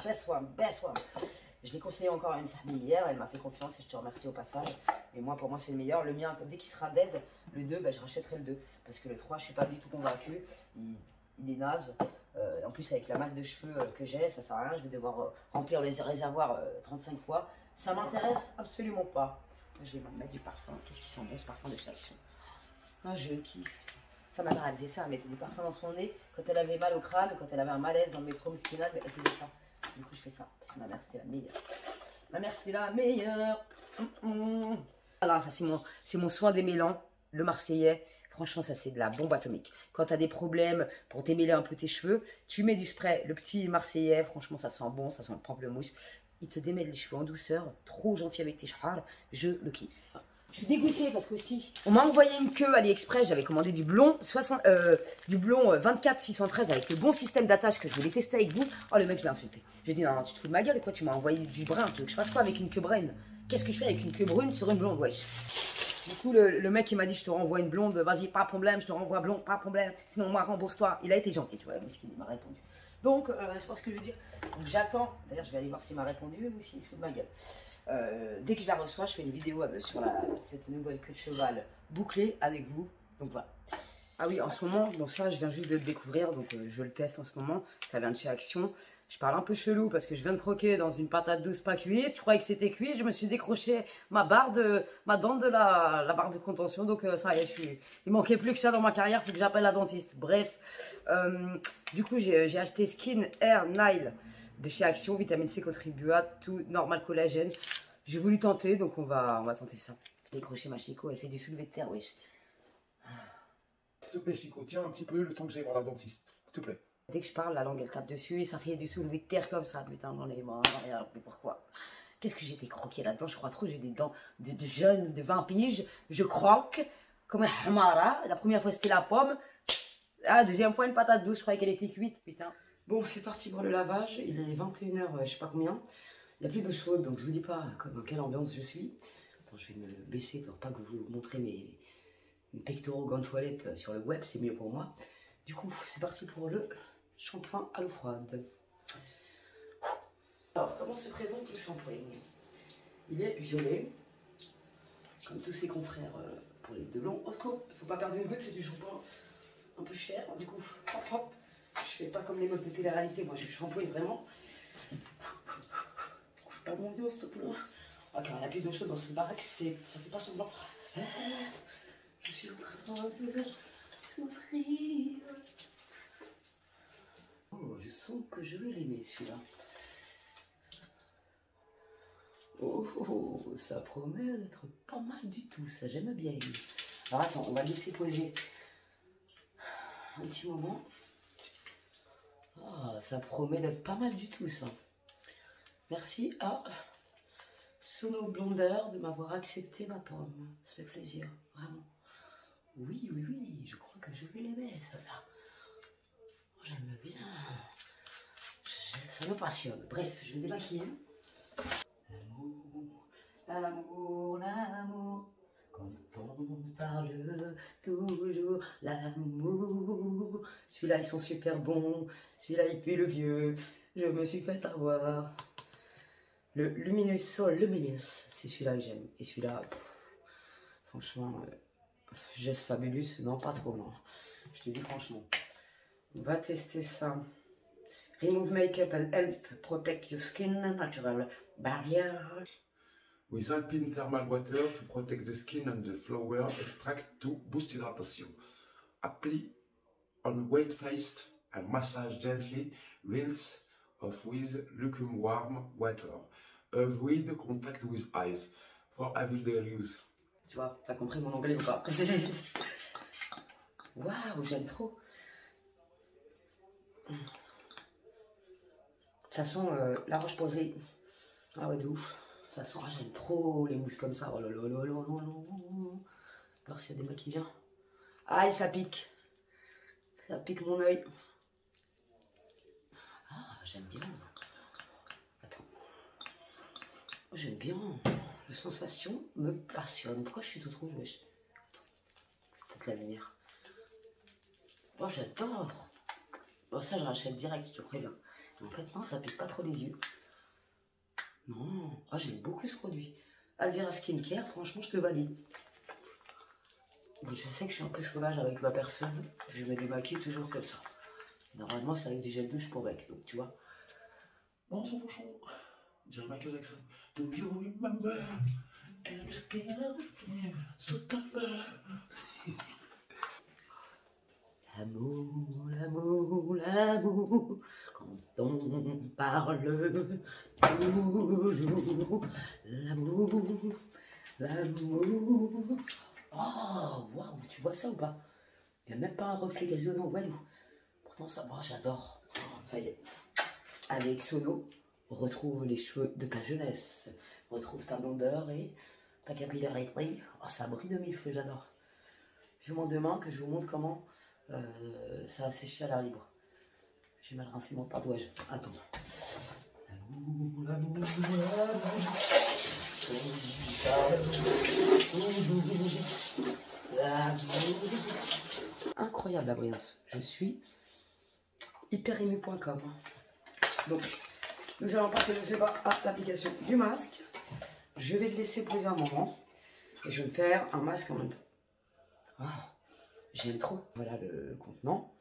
[SPEAKER 2] Je l'ai conseillé encore à une Sahbi hier, elle m'a fait confiance et je te remercie au passage. Et moi, pour moi, c'est le meilleur. Le mien, dès qu'il sera dead, le 2, je rachèterai le 2. Parce que le 3, je ne suis pas du tout convaincu. Il est naze. En plus, avec la masse de cheveux que j'ai, ça sert à rien. Je vais devoir remplir les réservoirs 35 fois. Ça m'intéresse absolument pas. Je vais mettre du parfum. Qu'est-ce qui sent bon ce parfum de chez Action? Ah, je kiffe. Ça, ma mère, elle faisait ça. Elle mettait du parfum dans son nez quand elle avait mal au crâne, quand elle avait un malaise dans le métro mesquinal. Elle faisait ça. Du coup, je fais ça parce que ma mère, c'était la meilleure. Ma mère, c'était la meilleure. Voilà, ça, c'est mon soin démêlant, le Marseillais. Franchement, ça, c'est de la bombe atomique. Quand tu as des problèmes pour démêler un peu tes cheveux, tu mets du spray, le petit Marseillais. Franchement, ça sent bon, ça sent le pamplemousse. Il te démêle les cheveux en douceur. Trop gentil avec tes cheveux. Je le kiffe. Je suis dégoûtée parce que aussi, on m'a envoyé une queue AliExpress, j'avais commandé du blond 24 613 avec le bon système d'attache que je voulais tester avec vous. Oh, le mec, je l'ai insulté. J'ai dit non, tu te fous de ma gueule, quoi, tu m'as envoyé du brun, tu veux que je fasse quoi avec une queue brune? Qu'est-ce que je fais avec une queue brune sur une blonde, wesh? Du coup, le mec, il m'a dit, je te renvoie une blonde, vas-y, pas de problème, je te renvoie blonde, pas de problème, sinon moi, rembourse-toi. Il a été gentil, tu vois, mais il m'a répondu. Donc, c'est pas ce que je veux dire. Donc, j'attends, d'ailleurs, je vais aller voir s'il m'a répondu ou s'il se fout de ma gueule. Dès que je la reçois, je fais une vidéo sur cette nouvelle queue de cheval bouclée avec vous. Donc voilà. Ah oui, en ce moment, bon ça je viens juste de le découvrir, donc je le teste en ce moment. Ça vient de chez Action. Je parle un peu chelou parce que je viens de croquer dans une patate douce pas cuite. Je croyais que c'était cuit, je me suis décroché ma dent de la barre de contention. Donc ça y est, il manquait plus que ça dans ma carrière, il faut que j'appelle la dentiste. Bref, du coup j'ai acheté Skin Hair Nail de chez Action. Vitamine C contribue à tout, normal collagène. J'ai voulu tenter, donc on va tenter ça. J'ai décroché ma Chico, elle fait du soulevé de terre, wesh.
[SPEAKER 1] S'il te plaît, Chico, tiens un petit peu le temps que j'aille voir la dentiste. S'il te plaît.
[SPEAKER 2] Dès que je parle, la langue elle tape dessus et ça fait du soulevé de terre comme ça. Putain, j'en ai marre. Mais pourquoi? Qu'est-ce que j'ai été croqué là-dedans? Je crois trop, j'ai des dents de jeune, de 20 piges. Je croque comme un hamara. La première fois c'était la pomme. La deuxième fois une patate douce, je croyais qu'elle était cuite, putain. Bon, c'est parti pour le lavage. Il est 21h, je sais pas combien. Il n'y a plus d'eau chaude, donc je vous dis pas dans quelle ambiance je suis. Attends, je vais me baisser pour pas que vous montrez mes pectoraux gants de toilette sur le web, c'est mieux pour moi. Du coup, c'est parti pour le shampoing à l'eau froide. Alors, comment se présente le shampoing? Il est violet, comme tous ses confrères pour les deux longs. Au secours, il ne faut pas perdre une goutte, c'est du shampoing un peu cher. Du coup, hop hop, je fais pas comme les meufs de télé-réalité, moi je shampoing vraiment. Je pas mon dos, s'il te plaît. Ok, il n'y a plus d'eau chaude dans cette baraque, ça fait pas semblant. Je suis en train de souffrir. Oh, je sens que je vais l'aimer celui-là. Oh, ça promet d'être pas mal du tout, ça j'aime bien. Alors attends, on va le laisser poser un petit moment. Ah, ça promet d'être pas mal du tout ça. Merci à Sono Blonder de m'avoir accepté ma pomme. Ça fait plaisir, vraiment. Oui, je crois que je vais l'aimer, celle-là. J'aime bien. Ça me passionne. Bref, je vais me démaquiller. L'amour, l'amour, quand on parle toujours, l'amour. Celui-là, ils sont super bons. Celui-là, il pue le vieux. Je me suis fait avoir. Le Luminous Soul Luminous, c'est celui-là que j'aime. Et celui-là, franchement, Geste Fabulous, non, pas trop, non. Je te dis franchement. On va tester ça. Remove makeup and help protect your skin, natural barrier.
[SPEAKER 1] With Alpine Thermal Water to protect the skin and the flower extract to boost hydration. Apply on wet face and massage gently. Rinse off with lukewarm water. Avoid contact with eyes for everyday use.
[SPEAKER 2] Tu vois, t'as compris mon anglais ou pas? Waouh, j'aime trop. Ça sent la roche posée. Ah ouais, de ouf. Ça sent, j'aime trop les mousses comme ça. Oh là là là là là là. Alors s'il y a des mots qui viennent. Aïe, ça pique. Ça pique mon œil. Ah, j'aime bien. Attends. J'aime bien. La sensation me passionne. Pourquoi je suis toute rouge, wesh? C'est peut-être la lumière. Oh, j'adore. Bon, ça, je rachète direct, je te préviens. En fait, non, ça pique pas trop les yeux. Non. Oh, j'aime beaucoup ce produit. Alvera Skincare, franchement, je te valide. Mais je sais que je suis un peu sauvage avec ma personne. Je me démaquille toujours comme ça. Normalement, c'est avec du gel douche pour bec, donc tu vois.
[SPEAKER 1] Bon, son bouchon. Dirait Michael Jackson. Do you remember? Every skin of the skin, so tender.
[SPEAKER 2] L'amour, l'amour, l'amour, quand on parle toujours, l'amour, l'amour. Oh, waouh, tu vois ça ou pas? Il n'y a même pas un reflet gazonnant, voyou. Pourtant, ça, moi, j'adore. Ça y est. Avec Sono, retrouve les cheveux de ta jeunesse. Retrouve ta blondeur et ta capillarité. Oh, ça brille de mille feux, j'adore. Je m'en demande que je vous montre comment ça a séché à l'air libre. J'ai mal rincé mon tatouage. Attends. L'amour, l'amour, l'amour. Incroyable la brillance. Je suis hyperému.com. Donc, nous allons passer de ce pas à l'application du masque. Je vais le laisser poser un moment. Et je vais me faire un masque en même temps. Ah. J'aime trop. Voilà le contenant.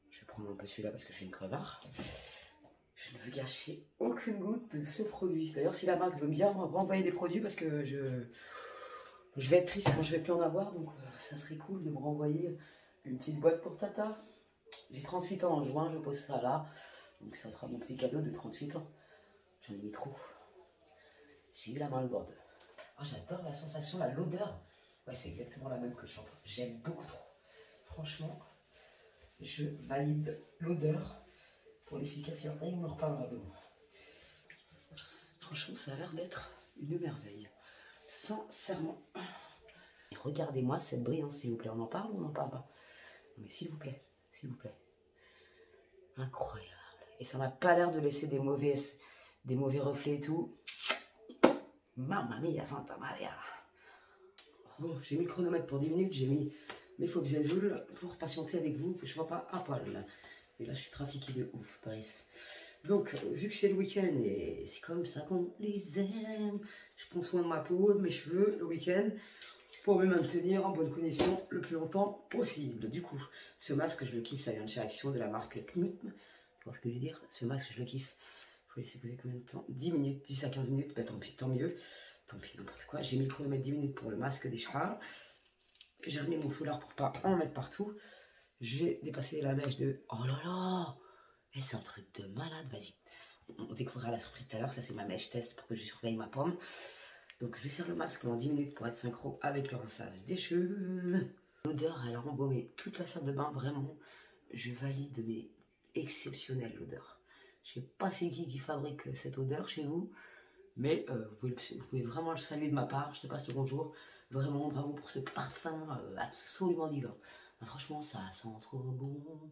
[SPEAKER 2] Je vais prendre un peu celui-là parce que j'ai une crevard. Je ne veux gâcher aucune goutte de ce produit. D'ailleurs, si la marque veut bien renvoyer des produits, parce que je vais être triste quand je vais plus en avoir, donc ça serait cool de me renvoyer une petite boîte pour Tata. J'ai 38 ans en juin, je pose ça là. Donc ça sera mon petit cadeau de 38 ans. J'en ai mis trop. J'ai eu la main lourde. Oh, j'adore la sensation, l'odeur. Ouais, c'est exactement la même que le shampoing. J'aime beaucoup trop. Franchement, je valide l'odeur. Pour l'efficacité, il me reparlera de moi. Franchement, ça a l'air d'être une merveille. Sincèrement. Regardez-moi cette brillance, s'il vous plaît. On en parle ou on n'en parle pas? Non, mais s'il vous plaît, s'il vous plaît. Incroyable. Et ça n'a pas l'air de laisser des mauvais reflets et tout. Mamma mia, Santa Maria. Bon, j'ai mis le chronomètre pour 10 minutes. J'ai mis mes faux Azul pour patienter avec vous, que je ne sois pas à poil. Et là, je suis trafiqué de ouf. Bref. Donc, vu que c'est le week-end et c'est comme ça qu'on les aime, je prends soin de ma peau, de mes cheveux le week-end pour me maintenir en bonne condition le plus longtemps possible. Du coup, ce masque, je le kiffe, ça vient de chez Action, de la marque Knip. Tu vois ce que je veux dire? Ce masque, je le kiffe. Il faut laisser poser combien de temps? 10 minutes, 10 à 15 minutes, bah tant pis, tant mieux. Tant pis, n'importe quoi. J'ai mis le chronomètre 10 minutes pour le masque des chars. J'ai remis mon foulard pour pas en mettre partout. J'ai dépassé la mèche de... Oh là là! Et c'est un truc de malade, vas-y. On découvrira la surprise tout à l'heure, ça c'est ma mèche test pour que je surveille ma pomme. Donc je vais faire le masque pendant 10 minutes pour être synchro avec le rinçage des cheveux. L'odeur, elle a embaumé toute la salle de bain, vraiment. Je valide, mais exceptionnelle l'odeur. Je sais pas c'est qui fabrique cette odeur chez vous, mais vous pouvez vraiment le saluer de ma part. Je te passe le bonjour. Vraiment, bravo pour ce parfum absolument divin. Franchement, ça sent trop bon.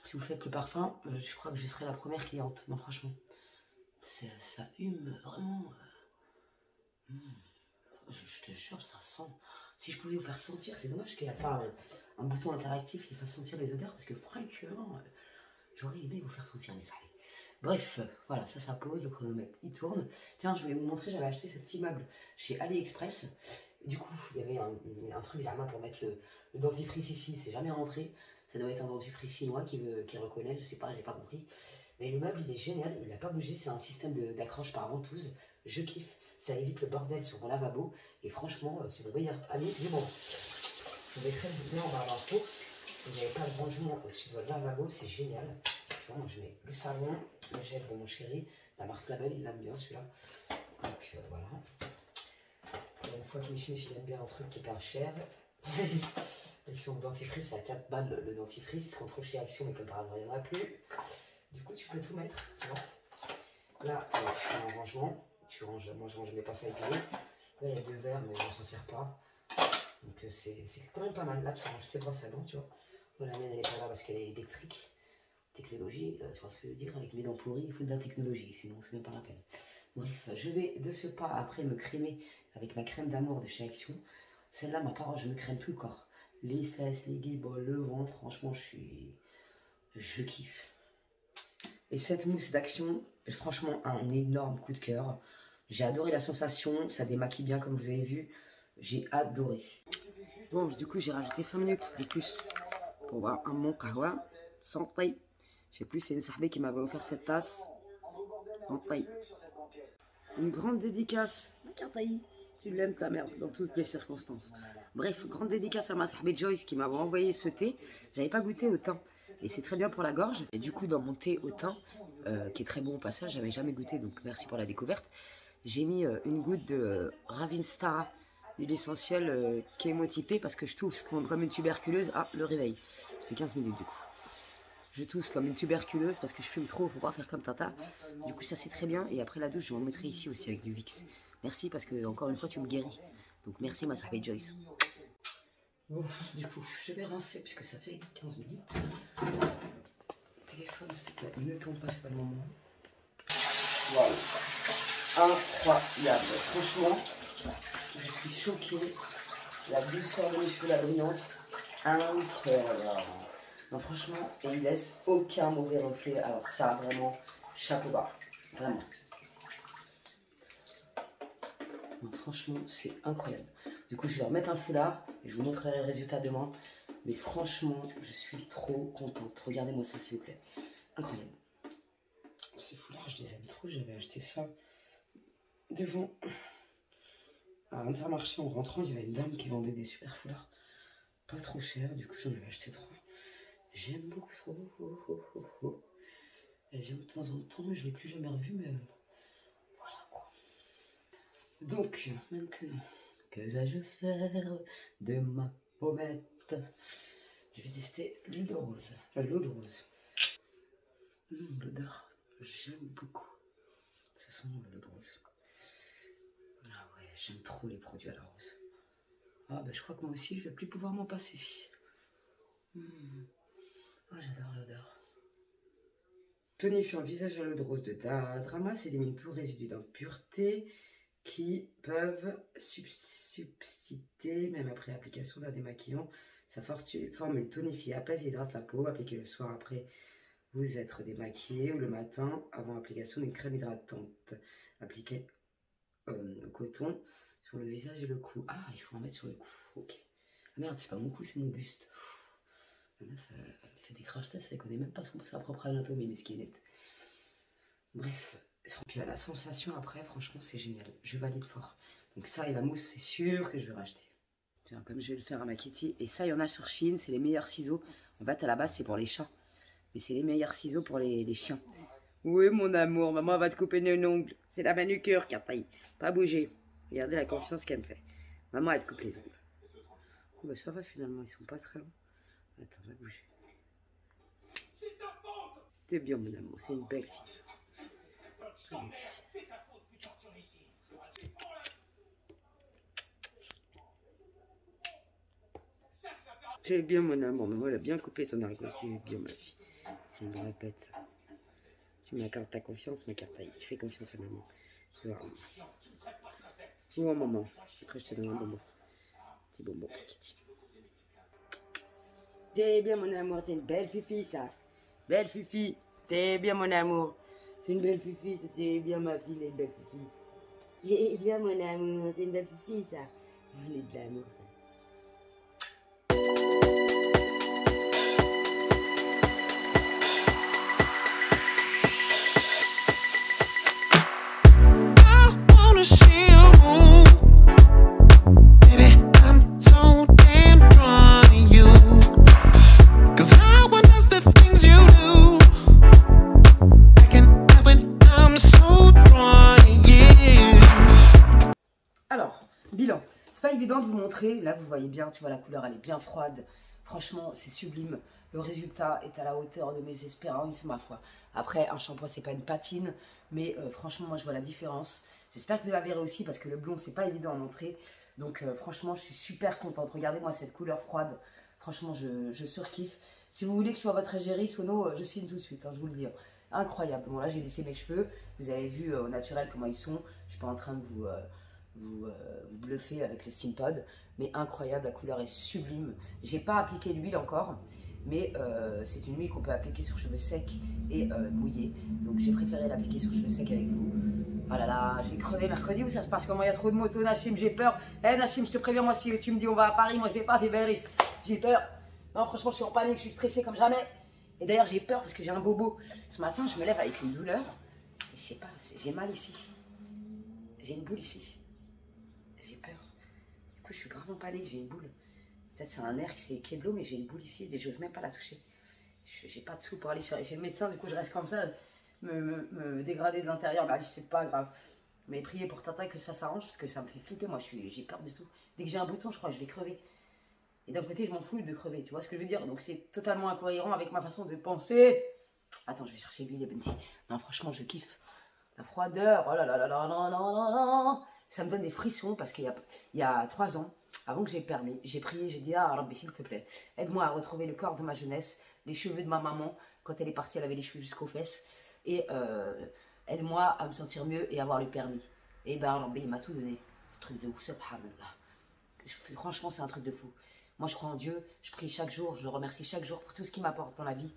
[SPEAKER 2] Si vous faites le parfum, je crois que je serai la première cliente. Non, franchement, ça hume vraiment. Je te jure, ça sent. Si je pouvais vous faire sentir, c'est dommage qu'il n'y a pas un bouton interactif qui fasse sentir les odeurs, parce que franchement, j'aurais aimé vous faire sentir, mais ça allait. Bref, voilà, ça pose, le chronomètre il tourne. Tiens, je voulais vous montrer, j'avais acheté ce petit meuble chez AliExpress. Du coup, il y avait un truc Zama pour mettre le dentifrice ici, c'est jamais rentré. Ça doit être un dentifrice chinois qui reconnaît, je sais pas, j'ai pas compris. Mais le meuble il est génial, il n'a pas bougé, c'est un système d'accroche par ventouse. Je kiffe, ça évite le bordel sur mon lavabo. Et franchement, c'est mon meilleur ami du monde. Je vais très bien en barre d'infos. Vous n'avez pas de rangement au-dessus de votre lavabo, c'est génial. Tu vois, moi je mets le savon, le gel de mon chéri, la marque Label, il l'aime bien celui-là. Donc voilà. Et une fois que Mich il aime bien un truc qui est pas cher. Ils sont dentifrice, c'est à 4 balles le dentifrice, qu'on trouve chez Action, mais comme par hasard il n'y en a plus. Du coup tu peux tout mettre, tu vois. Là, tu as un rangement, tu ranges, moi je range mes pinces à épiler. Là il y a 2 verres, mais on s'en sert pas. Donc c'est quand même pas mal. Là tu ranges tes brosses à dents, tu vois. Moi la mienne elle est pas là parce qu'elle est électrique. Technologie, tu vois ce que je veux dire, avec mes dents pourries, il faut de la technologie, sinon c'est même pas la peine. Bref, je vais de ce pas après me crémer avec ma crème d'amour de chez Action. Celle-là, ma parole, je me crème tout le corps. Les fesses, les guiboles, le ventre, franchement, je kiffe. Et cette mousse d'Action, franchement, un énorme coup de cœur. J'ai adoré la sensation, ça démaquille bien comme vous avez vu. J'ai adoré. Bon, du coup, j'ai rajouté 5 minutes de plus pour boire un bon kahwa sans prix. Je sais plus, c'est une sahbé qui m'avait offert cette tasse. Sans prix. Une grande dédicace. Tu l'aimes ta merde dans toutes les circonstances. Bref, grande dédicace à ma sahbé Joyce qui m'avait envoyé ce thé. J'avais pas goûté au thym. Et c'est très bien pour la gorge. Et du coup, dans mon thé au thym, qui est très bon au passage, j'avais jamais goûté, donc merci pour la découverte. J'ai mis une goutte de Ravinstara, l'huile essentielle chémotypée, parce que je tousse comme une tuberculeuse. Ah, le réveil. Ça fait 15 minutes du coup. Je tousse comme une tuberculeuse parce que je fume trop, faut pas faire comme Tata. Du coup, ça c'est très bien. Et après la douche, je m'en mettrai ici aussi avec du Vicks. Merci parce que, encore une fois, tu me guéris. Donc merci, ma sahbé Joyce. Bon, du coup, je vais rincer puisque ça fait 15 minutes. Téléphone, s'il te plaît, ne tombe pas, c'est pas le moment. Voilà. Incroyable. Franchement, je suis choqué. La douceur de mes cheveux, la brillance. Incroyable. Non, franchement, il laisse aucun mauvais reflet. Alors ça, vraiment, chapeau bas. Vraiment. Non, franchement, c'est incroyable. Du coup, je vais remettre un foulard et je vous montrerai le résultat demain. Mais franchement, je suis trop contente. Regardez-moi ça, s'il vous plaît. Incroyable. Ces foulards, je les aime trop. J'avais acheté ça devant à Intermarché. En rentrant, il y avait une dame qui vendait des super foulards. Pas trop cher. Du coup, j'en avais acheté 3. J'aime beaucoup trop. Elle vient de temps en temps, mais je ne l'ai plus jamais revue. Mais voilà quoi. Donc, maintenant, que vais-je faire de ma pommette? Je vais tester l'huile de rose. L'eau de rose. L'odeur, j'aime beaucoup. Ça sent l'eau de rose. Ah ouais, j'aime trop les produits à la rose. Ah bah je crois que moi aussi, je vais plus pouvoir m'en passer. Ah, j'adore l'odeur. Tonifiant visage à l'eau de rose de Dramas élimine tout résidu d'impureté qui peuvent subsister même après application d'un démaquillant. Sa formule tonifie, apaise et hydrate la peau. Appliquez le soir après vous être démaquillé ou le matin avant application d'une crème hydratante. Appliquez au coton sur le visage et le cou. Ah, il faut en mettre sur le cou. Ok. Ah merde, c'est pas mon cou, c'est mon buste. La meuf, elle fait des crash tests, elle connaît même pas sa propre anatomie, mais ce qui est net. Bref. Puis la sensation après, franchement, c'est génial. Je valide fort. Donc ça et la mousse, c'est sûr que je vais racheter. Tiens, comme je vais le faire à ma Kitty. Et ça, il y en a sur Shein, c'est les meilleurs ciseaux. En fait, à la base, c'est pour les chats. Mais c'est les meilleurs ciseaux pour les chiens. Oui, mon amour, maman va te couper le ongle. C'est la manucure, Cartaille. Pas bouger. Regardez la confiance qu'elle me fait. Maman, elle te coupe les ongles. Oh, bah, ça va finalement, ils sont pas très longs. Attends, va bouger. T'es bien, mon amour, c'est une belle fille. C'est bien mon amour, maman elle a bien coupé ton argot, c'est bien ma fille. Je me répète. Tu m'accordes ta confiance, ma Cartaille. Tu fais confiance à maman. Oh maman, après je te donne un bonbon. Petit bonbon pour Kitty. T'es bien mon amour, c'est une belle fifi ça. Belle fifi, t'es bien mon amour. C'est une belle fifi, ça c'est bien ma fille, les belles fifi. T'es bien mon amour, c'est une belle fifi ça. On est de l'amour ça. Bilan, c'est pas évident de vous montrer, là vous voyez bien, tu vois la couleur elle est bien froide, franchement c'est sublime, le résultat est à la hauteur de mes espérances ma foi. Après un shampoing c'est pas une patine, mais franchement moi je vois la différence, j'espère que vous la verrez aussi parce que le blond c'est pas évident à montrer, donc franchement je suis super contente, regardez moi cette couleur froide, franchement je surkiffe. Si vous voulez que je sois votre égérie Sono, je signe tout de suite, hein, je vous le dis. Incroyable, bon là j'ai laissé mes cheveux, vous avez vu au naturel comment ils sont, je suis pas en train de vous bluffer avec le Simpod, mais incroyable, la couleur est sublime. J'ai pas appliqué l'huile encore, mais c'est une huile qu'on peut appliquer sur cheveux secs et mouillés, donc j'ai préféré l'appliquer sur cheveux secs avec vous. Oh là là, je vais crever mercredi où ça se passe, comment il y a trop de motos, Nassim, j'ai peur. Nassim, je te préviens, moi si tu me dis on va à Paris, moi je vais pas à Féberis, j'ai peur. Non franchement je suis en panique, je suis stressée comme jamais. Et d'ailleurs j'ai peur parce que j'ai un bobo. Ce matin je me lève avec une douleur, et je sais pas, j'ai mal ici, j'ai une boule ici. J'ai peur. Du coup, je suis grave en panique. J'ai une boule. Peut-être c'est un nerf qui est bleu, mais j'ai une boule ici. Et j'ose même pas la toucher. J'ai pas de sous pour aller chez le médecin. Du coup, je reste comme ça, me dégrader de l'intérieur. Bah, c'est pas grave. Mais priez pour Tata que ça s'arrange parce que ça me fait flipper. Moi, j'ai peur du tout. Dès que j'ai un bouton, je crois que je vais crever. Et d'un côté, je m'en fous de crever. Tu vois ce que je veux dire? Donc, c'est totalement incohérent avec ma façon de penser. Attends, je vais chercher l'huile et Benty. Non, franchement, je kiffe. La froideur. Oh là là là là là là là là. Ça me donne des frissons parce qu'il y a 3 ans, avant que j'ai permis, j'ai prié, j'ai dit « Ah, Rabbi, s'il te plaît, aide-moi à retrouver le corps de ma jeunesse, les cheveux de ma maman, quand elle est partie, elle avait les cheveux jusqu'aux fesses, et aide-moi à me sentir mieux et avoir le permis. » Et ben, Rabbi, il m'a tout donné. Ce truc de ouf, subhanallah. Franchement, c'est un truc de fou. Moi, je crois en Dieu, je prie chaque jour, je le remercie chaque jour pour tout ce qu'il m'apporte dans la vie,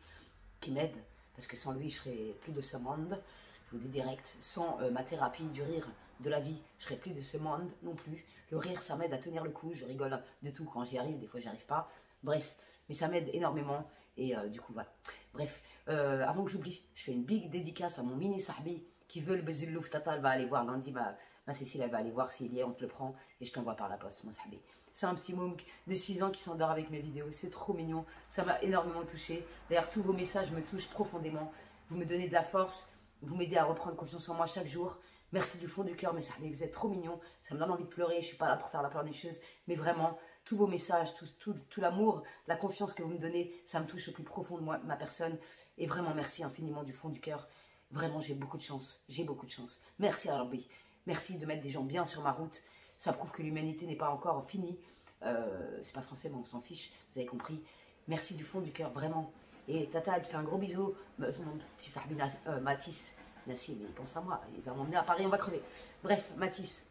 [SPEAKER 2] qui m'aide, parce que sans lui, je serais plus de ce monde. Je vous le dis direct, sans ma thérapie du rire, de la vie, je serai plus de ce monde non plus. Le rire, ça m'aide à tenir le coup. Je rigole de tout quand j'y arrive, des fois j'y arrive pas. Bref, mais ça m'aide énormément. Et du coup, voilà. Bref, avant que j'oublie, je fais une big dédicace à mon mini sahbi qui veut le Bezillouf. Tata, elle va aller voir lundi. Ma Cécile, elle va aller voir s'il y est, on te le prend et je t'envoie par la poste, mon sahbi. C'est un petit môme de 6 ans qui s'endort avec mes vidéos. C'est trop mignon. Ça m'a énormément touchée. D'ailleurs, tous vos messages me touchent profondément. Vous me donnez de la force. Vous m'aidez à reprendre confiance en moi chaque jour. Merci du fond du cœur, mes sahbi. Vous êtes trop mignons. Ça me donne envie de pleurer. Je ne suis pas là pour faire la pleurnicheuse. Mais vraiment, tous vos messages, tout l'amour, la confiance que vous me donnez, ça me touche au plus profond de moi, ma personne. Et vraiment, merci infiniment du fond du cœur. Vraiment, j'ai beaucoup de chance. J'ai beaucoup de chance. Merci à Rabbi. Merci de mettre des gens bien sur ma route. Ça prouve que l'humanité n'est pas encore finie. C'est pas français, mais on s'en fiche. Vous avez compris. Merci du fond du cœur, vraiment. Et Tata, elle te fait un gros bisou. Mon petit sahbi Mathis. Nassim, il pense à moi. Il va m'emmener à Paris, on va crever. Bref, Mathis,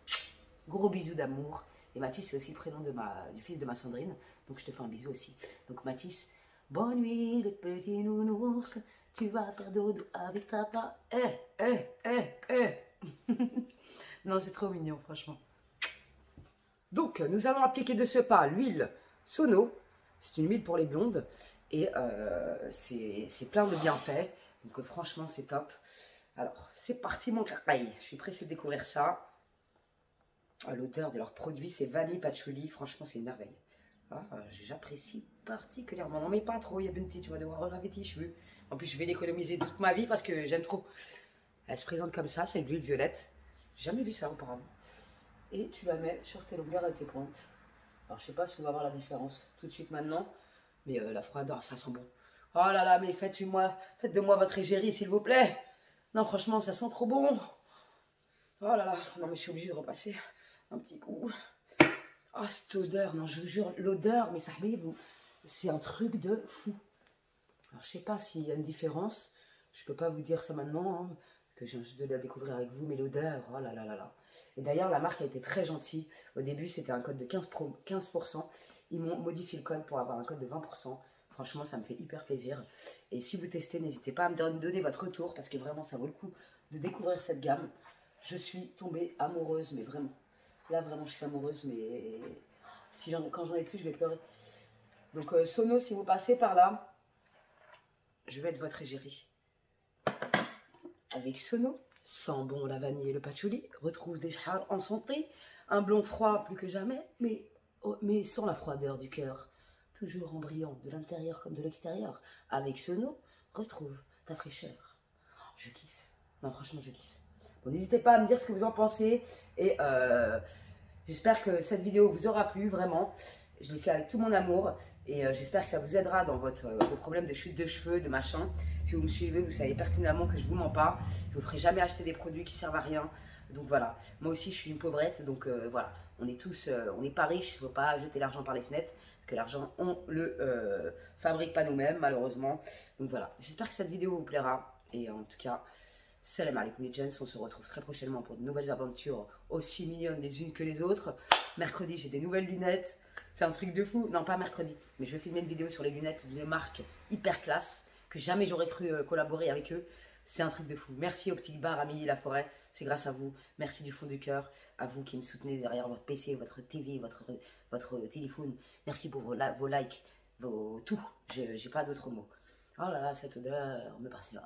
[SPEAKER 2] gros bisou d'amour. Et Mathis, c'est aussi le prénom du fils de ma Sandrine. Donc je te fais un bisou aussi. Donc Mathis, bonne nuit, le petit nounours. Tu vas faire dodo avec Tata. Non, c'est trop mignon, franchement. Donc, nous allons appliquer de ce pas l'huile Sono. C'est une huile pour les blondes. Et c'est plein de bienfaits. Donc, franchement, c'est top. Alors, c'est parti, mon cacaille. Je suis pressée de découvrir ça. L'odeur de leurs produits, c'est vanille patchouli. Franchement, c'est une merveille. J'apprécie particulièrement. Non, mais pas trop. Il y a Benti, tu vas devoir relaver tes cheveux. En plus, je vais l'économiser toute ma vie parce que j'aime trop. Elle se présente comme ça. C'est de l'huile violette. J'ai jamais vu ça auparavant. Et tu la mets sur tes longueurs et tes pointes. Alors, je sais pas si on va voir la différence tout de suite maintenant. Mais la froideur, ça sent bon. Oh là là, mais faites de moi votre égérie, s'il vous plaît. Non, franchement, ça sent trop bon. Oh là là, non mais je suis obligée de repasser un petit coup. Oh, cette odeur, non, je vous jure, l'odeur, mais ça, vous, c'est un truc de fou. Alors, je sais pas s'il y a une différence. Je peux pas vous dire ça maintenant, hein, parce que je viens juste de la découvrir avec vous, mais l'odeur, oh là là là là. Et d'ailleurs, la marque a été très gentille. Au début, c'était un code de 15%. Ils m'ont modifié le code pour avoir un code de 20%. Franchement, ça me fait hyper plaisir. Et si vous testez, n'hésitez pas à me donner votre retour, parce que vraiment, ça vaut le coup de découvrir cette gamme. Je suis tombée amoureuse, mais vraiment. Là, vraiment, je suis amoureuse, mais si quand j'en ai plus, je vais pleurer. Donc, Sono, si vous passez par là, je vais être votre égérie. Avec Sono, sent bon la vanille et le patchouli, retrouve des chars en santé, un blond froid plus que jamais, mais sans la froideur du cœur. Toujours en brillant de l'intérieur comme de l'extérieur. Avec Sono, retrouve ta fraîcheur. Je kiffe. Non, franchement, je kiffe. Bon, n'hésitez pas à me dire ce que vous en pensez. Et j'espère que cette vidéo vous aura plu, vraiment. Je l'ai fait avec tout mon amour. Et j'espère que ça vous aidera dans vos problèmes de chute de cheveux, de machin. Si vous me suivez, vous savez pertinemment que je ne vous mens pas. Je ne vous ferai jamais acheter des produits qui servent à rien. Donc voilà. Moi aussi, je suis une pauvrette. Donc voilà. On est tous, on n'est pas riches. Il ne faut pas jeter l'argent par les fenêtres. Parce que l'argent, on le fabrique pas nous-mêmes, malheureusement. Donc voilà. J'espère que cette vidéo vous plaira. Et en tout cas, salam alaikum les gens, on se retrouve très prochainement pour de nouvelles aventures aussi mignonnes les unes que les autres. Mercredi, j'ai des nouvelles lunettes. C'est un truc de fou. Non, pas mercredi, mais je vais filmer une vidéo sur les lunettes d'une marque hyper classe que jamais j'aurais cru collaborer avec eux. C'est un truc de fou. Merci Optique Bar, Amélie Laforêt. C'est grâce à vous. Merci du fond du cœur. À vous qui me soutenez derrière votre PC, votre TV, votre téléphone. Merci pour vos likes, tout. J'ai pas d'autres mots. Oh là là, cette odeur me passionne.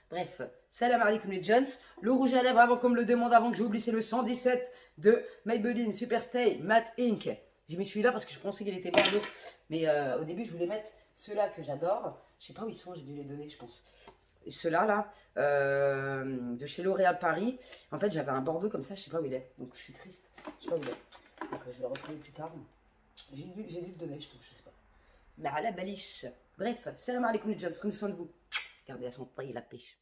[SPEAKER 2] Bref, salam alaikum les gens. Le rouge à lèvres avant qu'on me le demande, avant que j'oublie, c'est le 117 de Maybelline Superstay Matte Ink. J'ai mis celui-là parce que je pensais qu'il était bien lourd. Mais au début, je voulais mettre ceux-là que j'adore. Je sais pas où ils sont, j'ai dû les donner, je pense. Ceux-là, là, de chez L'Oréal Paris. En fait, j'avais un bordeaux comme ça, je sais pas où il est. Donc, je suis triste. Je sais pas où il est. Donc, je vais le retrouver plus tard. J'ai dû le donner, je pense, je sais pas. Mais à la baliche. Bref, salam alaikum les gens. Prenez soin de vous. Gardez la santé et la pêche.